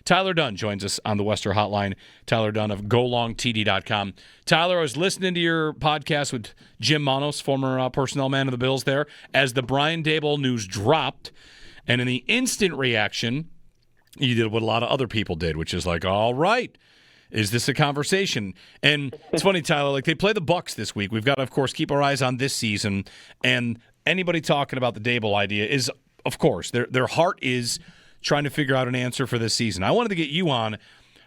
Tyler Dunne joins us on the Wester Hotline. Tyler Dunne of GoLongTD.com. Tyler, I was listening to your podcast with Jim Manos, former personnel man of the Bills there, as the Brian Daboll news dropped. And in the instant reaction, you did what a lot of other people did, which is like, all right, is this a conversation? And it's funny, Tyler, like they play the Bucs this week. We've got to, of course, keep our eyes on this season. And anybody talking about the Daboll idea is, of course, their heart is trying to figure out an answer for this season. I wanted to get you on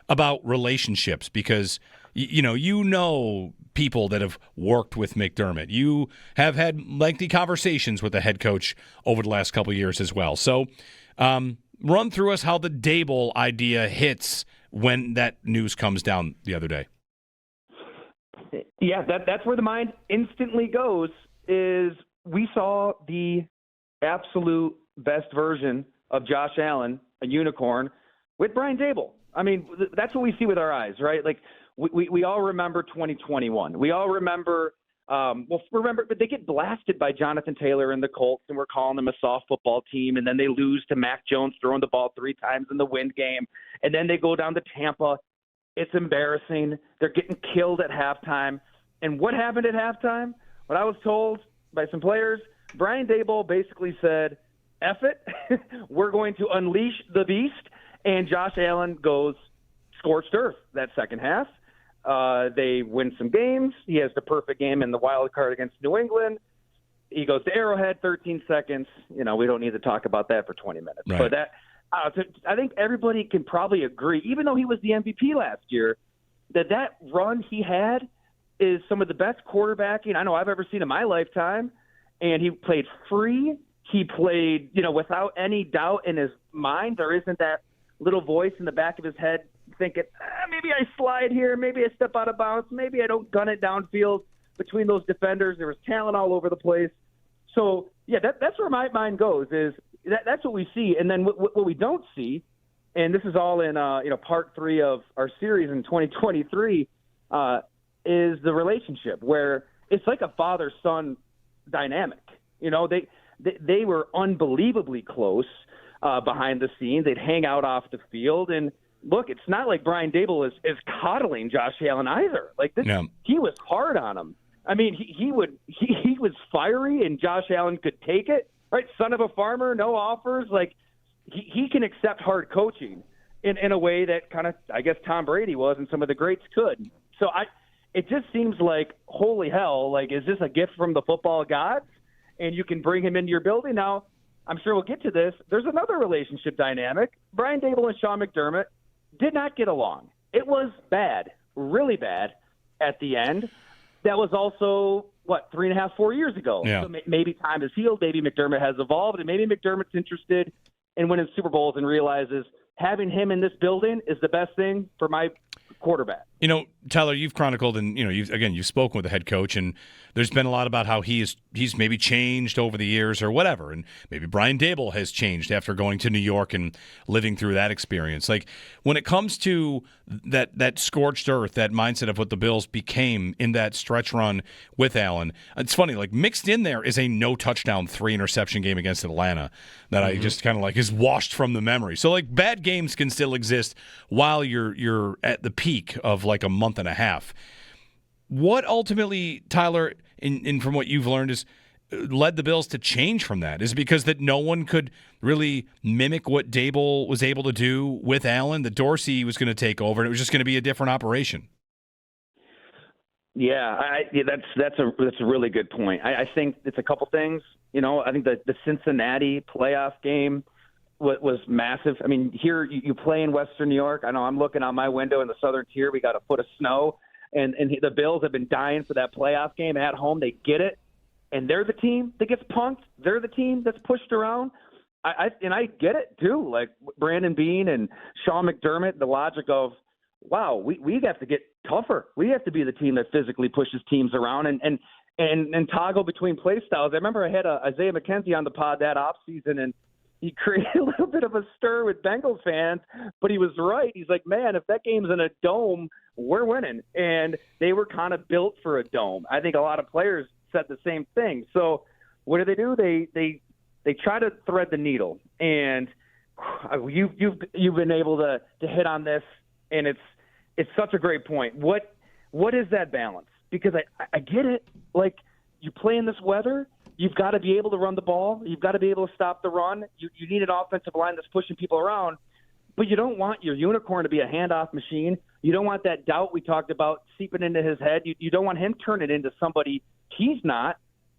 about relationships because, you know people that have worked with McDermott. You have had lengthy conversations with the head coach over the last couple of years as well. So run through us how the Daboll idea hits when that news comes down the other day. Yeah, that's where the mind instantly goes, is we saw the absolute best version of Josh Allen, a unicorn, with Brian Daboll. I mean, that's what we see with our eyes, right? Like, we all remember 2021. We all remember, but they get blasted by Jonathan Taylor and the Colts, and we're calling them a soft football team, and then they lose to Mac Jones throwing the ball 3 times in the wind game, and then they go down to Tampa. It's embarrassing. They're getting killed at halftime. And what happened at halftime? What I was told by some players, Brian Daboll basically said, F it, we're going to unleash the beast, and Josh Allen goes scorched earth that second half. They win some games. He has the perfect game in the wild card against New England. He goes to Arrowhead, 13 seconds. We don't need to talk about that for 20 minutes. Right. But I think everybody can probably agree, even though he was the MVP last year, that run he had is some of the best quarterbacking I know I've ever seen in my lifetime. And he played free. He played, without any doubt in his mind. There isn't that little voice in the back of his head thinking, maybe I slide here, maybe I step out of bounds, maybe I don't gun it downfield between those defenders. There was talent all over the place. So, yeah, that's where my mind goes, is that's what we see. And then what we don't see, and this is all in part 3 of our series in 2023, is the relationship where it's like a father-son dynamic. They were unbelievably close behind the scenes. They'd hang out off the field. And look, it's not like Brian Daboll is coddling Josh Allen either. Like this, yeah. He was hard on him. I mean, he was fiery, and Josh Allen could take it. Right, son of a farmer, no offers. Like he can accept hard coaching in a way that kind of, I guess, Tom Brady was, and some of the greats could. So it just seems like, holy hell, like, is this a gift from the football gods? And you can bring him into your building. Now, I'm sure we'll get to this. There's another relationship dynamic. Brian Daboll and Sean McDermott did not get along. It was bad, really bad at the end. That was also, 3.5, 4 years ago. Yeah. So maybe time has healed. Maybe McDermott has evolved. And maybe McDermott's interested in winning Super Bowls and realizes having him in this building is the best thing for my quarterback. Tyler, you've chronicled and, you've spoken with the head coach, and there's been a lot about how he's maybe changed over the years or whatever, and maybe Brian Daboll has changed after going to New York and living through that experience. Like, when it comes to that scorched earth, that mindset of what the Bills became in that stretch run with Allen, it's funny, like, mixed in there is a no-touchdown, 3-interception game against Atlanta that I just kind of like is washed from the memory. So, like, bad games can still exist while you're at the peak of like a month and a half. What ultimately, Tyler, in from what you've learned, is led the Bills to change from that? Is it because that no one could really mimic what Daboll was able to do with Allen? That Dorsey was going to take over, and it was just going to be a different operation? Yeah, that's a really good point. I think it's a couple things. I think the Cincinnati playoff game was massive. I mean, here you play in Western New York. I know I'm looking out my window in the southern tier. We got a foot of snow, and the Bills have been dying for that playoff game at home. They get it, and they're the team that gets punked. They're the team that's pushed around. I get it too. Like Brandon Beane and Sean McDermott, the logic of, wow, we have to get tougher. We have to be the team that physically pushes teams around and toggle between play styles. I remember I had Isaiah McKenzie on the pod that offseason, and he created a little bit of a stir with Bengals fans, but he was right. He's like, man, if that game's in a dome, we're winning. And they were kind of built for a dome. I think a lot of players said the same thing. So what do? They try to thread the needle. And you've been able to hit on this, and it's such a great point. What is that balance? Because I get it. Like, you play in this weather, you've got to be able to run the ball. You've got to be able to stop the run. You need an offensive line that's pushing people around. But you don't want your unicorn to be a handoff machine. You don't want that doubt we talked about seeping into his head. You don't want him turning into somebody he's not.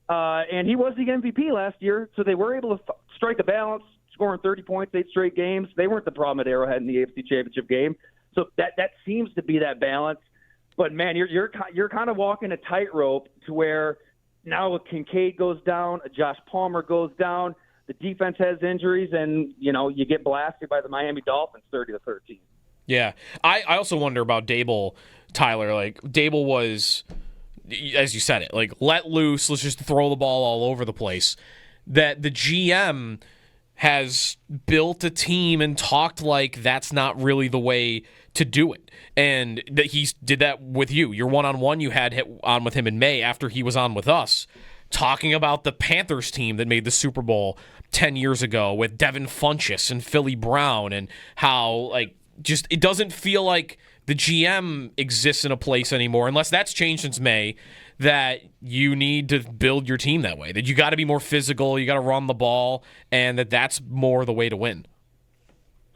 And he was the MVP last year, so they were able to strike a balance, scoring 30 points, 8 straight games. They weren't the problem at Arrowhead in the AFC Championship game. So that seems to be that balance. But, man, you're kind of walking a tightrope to where now Kincaid goes down, Josh Palmer goes down, the defense has injuries, and, you get blasted by the Miami Dolphins 30-13. Yeah. I also wonder about Daboll, Tyler. Like, Daboll was, as you said it, like, let loose, let's just throw the ball all over the place. That the GM has built a team and talked like that's not really the way to do it. And that he did that with you. Your one-on-one you had hit on with him in May after he was on with us, talking about the Panthers team that made the Super Bowl 10 years ago with Devin Funchess and Philly Brown, and how, like, just it doesn't feel like the GM exists in a place anymore, unless that's changed since May, that you need to build your team that way, that you got to be more physical, you got to run the ball, and that's more the way to win.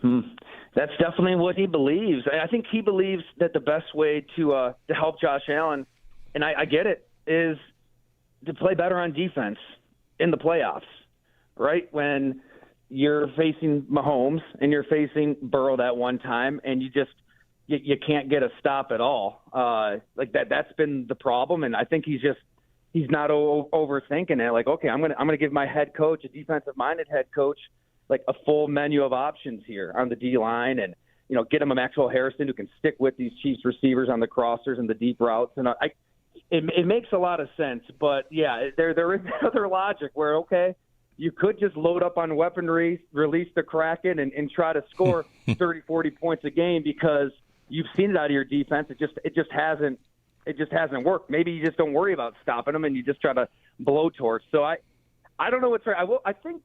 That's definitely what he believes. I think he believes that the best way to help Josh Allen, and I get it, is to play better on defense in the playoffs, right? When you're facing Mahomes and you're facing Burrow that one time, and you can't get a stop at all. Like that's been the problem, and I think he's not overthinking it. Like, okay, I'm gonna give my head coach, a defensive-minded head coach, like a full menu of options here on the D line, and get him a Maxwell Harrison who can stick with these Chiefs receivers on the crossers and the deep routes. And it makes a lot of sense, but yeah, there is other logic where, okay, you could just load up on weaponry, release the Kraken, and try to score 30, 40 points a game because you've seen it out of your defense. It just hasn't worked. Maybe you just don't worry about stopping them and you just try to blowtorch. So I don't know what's right. I think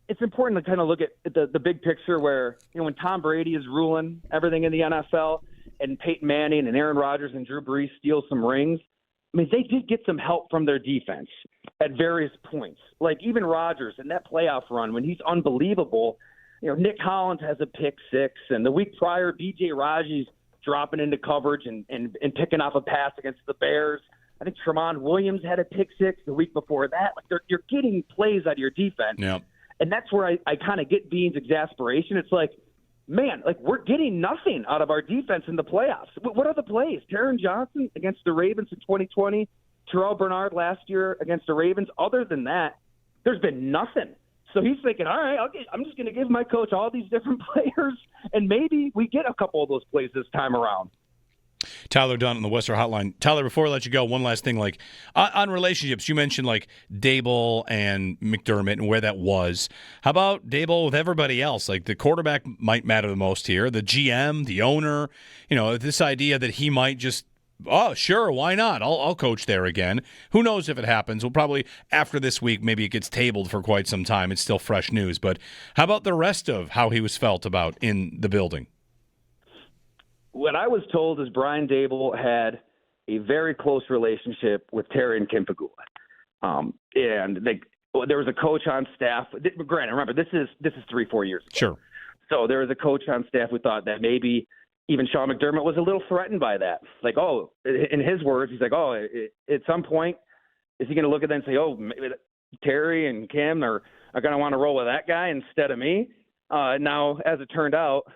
it's important to kind of look at the big picture where when Tom Brady is ruling everything in the NFL and Peyton Manning and Aaron Rodgers and Drew Brees steal some rings. I mean, they did get some help from their defense at various points. Like even Rodgers in that playoff run when he's unbelievable. Nick Collins has a pick six, and the week prior, B.J. Raji's dropping into coverage and picking off a pass against the Bears. I think Tramon Williams had a pick six the week before that. Like you're getting plays out of your defense. Yeah. And that's where I kind of get Bean's exasperation. It's like, man, like we're getting nothing out of our defense in the playoffs. What are the plays? Taron Johnson against the Ravens in 2020, Terrell Bernard last year against the Ravens. Other than that, there's been nothing. So he's thinking, all right, I'm just going to give my coach all these different players, and maybe we get a couple of those plays this time around. Tyler Dunne on the Western Hotline. Tyler, before I let you go, one last thing. Like on relationships, you mentioned like Daboll and McDermott and where that was. How about Daboll with everybody else? Like the quarterback might matter the most here. The GM, the owner. This idea that he might just, oh sure, why not? I'll coach there again. Who knows if it happens? We'll probably after this week, maybe it gets tabled for quite some time. It's still fresh news. But how about the rest of how he was felt about in the building? What I was told is Brian Daboll had a very close relationship with Terry and Kim Pagula. And there was a coach on staff. Granted, remember, this is 3-4 years ago. Sure. So there was a coach on staff who thought that maybe even Sean McDermott was a little threatened by that. Like, in his words, he's like, at some point, is he going to look at that and say, maybe Terry and Kim are going to want to roll with that guy instead of me? Now, as it turned out,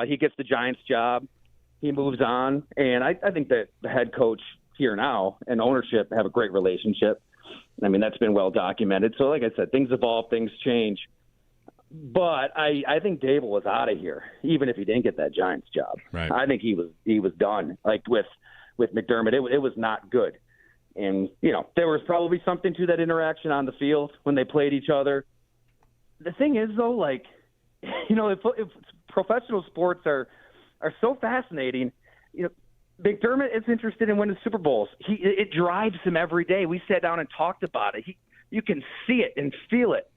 he gets the Giants job. He moves on, and I think that the head coach here now and ownership have a great relationship. I mean, that's been well documented. So, like I said, things evolve, things change. But I think Daboll was out of here, even if he didn't get that Giants job. Right. I think he was done. Like with McDermott, it was not good. And there was probably something to that interaction on the field when they played each other. The thing is, though, like if professional sports are so fascinating. McDermott is interested in winning Super Bowls. It drives him every day. We sat down and talked about it. You can see it and feel it.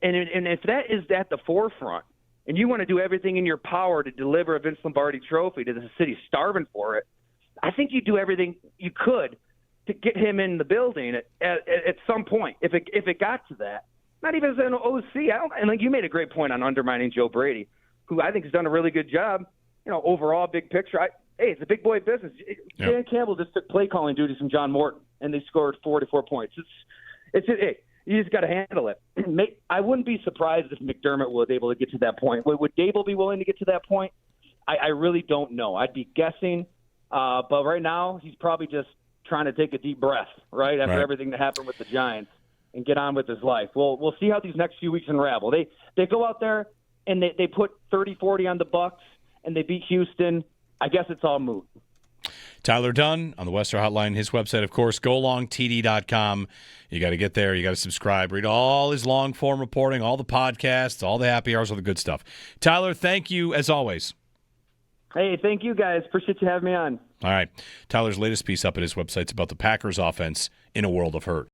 And if that is at the forefront, and you want to do everything in your power to deliver a Vince Lombardi trophy to the city starving for it, I think you do everything you could to get him in the building at some point. If it got to that, not even as an OC. And like you made a great point on undermining Joe Brady, who I think has done a really good job. Overall, big picture. Hey, it's a big boy business. Yep. Dan Campbell just took play calling duties from John Morton, and they scored 44 points. Hey, you just got to handle it. I wouldn't be surprised if McDermott was able to get to that point. Would Daboll be willing to get to that point? I really don't know. I'd be guessing. But right now, he's probably just trying to take a deep breath, right, after everything that happened with the Giants and get on with his life. We'll see how these next few weeks unravel. They go out there and they put 30-40 on the Bucks, and they beat Houston. I guess it's all moot. Tyler Dunne on the Western Hotline. His website, of course, golongtd.com. You got to get there. You got to subscribe. Read all his long-form reporting, all the podcasts, all the happy hours, all the good stuff. Tyler, thank you as always. Hey, thank you, guys. Appreciate you having me on. All right. Tyler's latest piece up at his website is about the Packers offense in a world of hurt.